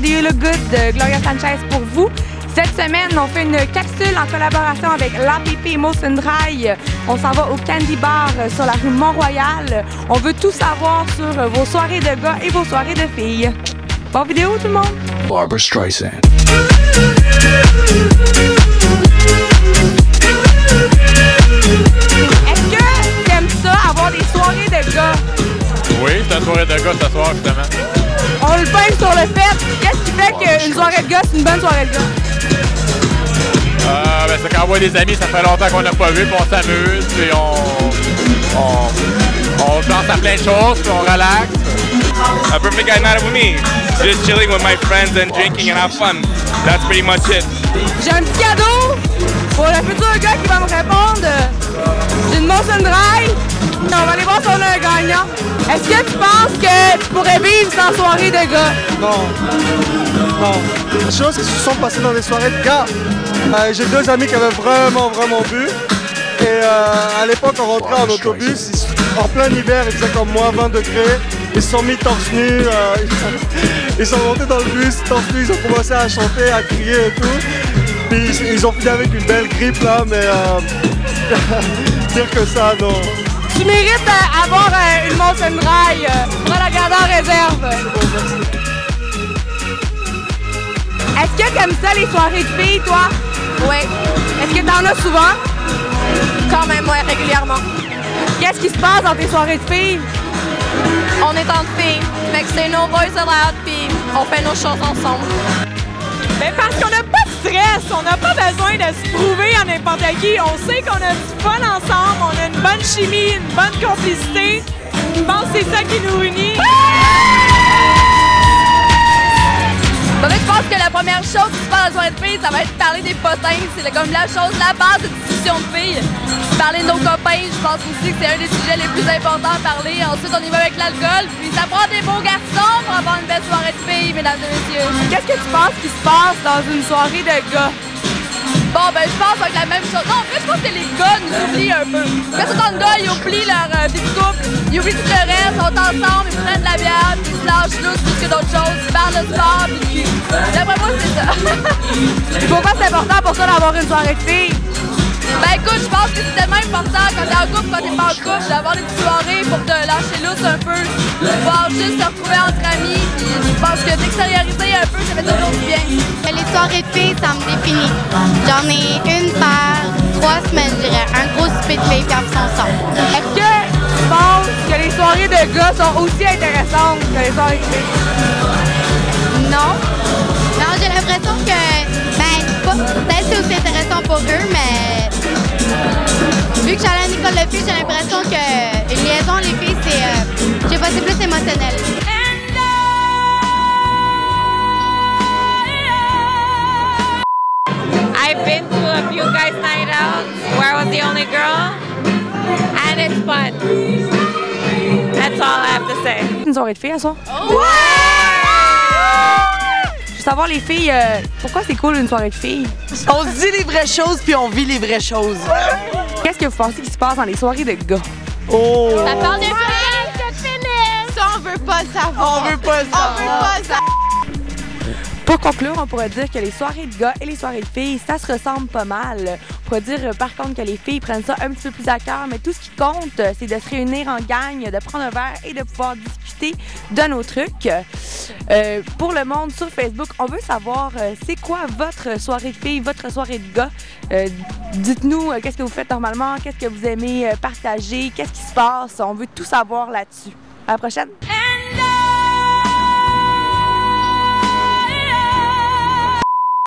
Do You Look Good de Gloria Sanchez pour vous. Cette semaine, on fait une capsule en collaboration avec l'APP Motion Dry. On s'en va au Candy Bar sur la rue Mont-Royal. On veut tout savoir sur vos soirées de gars et vos soirées de filles. Bonne vidéo tout le monde! Barbra Streisand. Est-ce que t'aimes ça, avoir des soirées de gars? Oui, c'est une soirée de gars ce soir, justement. On le peint sur le fait. Qu'est-ce qui fait qu'une soirée de gars, c'est une bonne soirée de gars? Ben, c'est quand on voit des amis, ça fait longtemps qu'on n'a pas vu, puis on s'amuse, puis on pense à plein de choses, puis on relaxe. A perfect guy night with me. Just chilling with my friends and drinking and have fun. That's pretty much it. J'ai un petit cadeau pour le futur gars qui va me répondre. J'ai une Motion Dry. On va aller voir si on a un gagnant. Est-ce que tu penses que tu pourrais vivre sans soirée de gars? Non. Non. Les choses qui se sont passées dans les soirées de gars. J'ai deux amis qui avaient vraiment bu. Et à l'époque, on rentrait en autobus, en plein hiver, il faisait comme moins 20 degrés. Ils se sont mis torse nu, ils sont montés dans le bus, torse nu, ils ont commencé à chanter, à crier et tout. Puis ils ont fini avec une belle grippe là, mais pire que ça, non. Tu mérites d'avoir une Motion Dry. On va la garder en réserve. Est-ce que t'aimes ça les soirées de filles, toi? Oui. Est-ce que t'en as souvent? Quand même, ouais, régulièrement. Qu'est-ce qui se passe dans tes soirées de filles? On est entre filles, fait que c'est No Boys Allowed, puis on fait nos choses ensemble. Ben parce qu'on n'a pas de stress, on n'a pas besoin de se prouver à n'importe qui. On sait qu'on a du fun ensemble, on a une bonne chimie, une bonne complicité. Je pense que c'est ça qui nous unit. Je pense que la première chose qui se passe à la soirée de filles, ça va être parler des potins. C'est comme la chose, la base de discussion de filles. Parler de nos copains, je pense aussi que c'est un des sujets les plus importants à parler. Ensuite, on y va avec l'alcool. Puis ça prend des beaux garçons pour avoir une belle soirée de filles, mesdames et messieurs. Qu'est-ce que tu penses qui se passe dans une soirée de gars? Bon, ben je pense avec la même chose. Non, en fait, je pense que les gars nous oublient un peu. Quand c'est tant de gars, ils oublient leur vie de couple, ils oublient tout le reste, ils sont ensemble, ils prennent de la bière, puis ils se lâchent lousse plus que d'autres choses, ils parlent de sport, puis d'après moi, c'est ça. Pourquoi c'est important pour toi d'avoir une soirée de filles? Ben écoute, je pense que c'est tellement important quand t'es en couple, quand t'es pas en couple, d'avoir des petites soirées pour te lâcher lousse un peu, pouvoir juste se retrouver entre amis, puis je pense que d'extérioriser un peu, ça fait toujours du bien. Les soirées de filles, ça me définit. J'en ai une par 3 semaines, je dirais. Un gros souper de filles, puis après ensemble. Est-ce que tu penses que les soirées de gars sont aussi intéressantes que les soirées de filles? Non. Non, j'ai l'impression que, peut-être c'est aussi intéressant pour eux, mais vu que j'allais à une école de filles, j'ai l'impression qu'une liaison, les filles, c'est, je sais pas, c'est plus émotionnel. I've been to a few guys' night out where I was the only girl, and it's fun. That's all I have to say. Une soirée de filles à ça? Ouais! Je veux savoir les filles, pourquoi c'est cool une soirée de filles? On se dit les vraies choses puis on vit les vraies choses. Qu'est-ce que vous pensez qui se passe dans les soirées de gars? Oh! Ça parle de filles, ça, on veut pas savoir. On veut pas savoir. On veut pas savoir. Pour conclure, on pourrait dire que les soirées de gars et les soirées de filles, ça se ressemble pas mal. On pourrait dire par contre que les filles prennent ça un petit peu plus à cœur, mais tout ce qui compte, c'est de se réunir en gang, de prendre un verre et de pouvoir discuter de nos trucs. Pour le monde sur Facebook, on veut savoir c'est quoi votre soirée de filles, votre soirée de gars. Dites-nous qu'est-ce que vous faites normalement, qu'est-ce que vous aimez partager, qu'est-ce qui se passe. On veut tout savoir là-dessus. À la prochaine!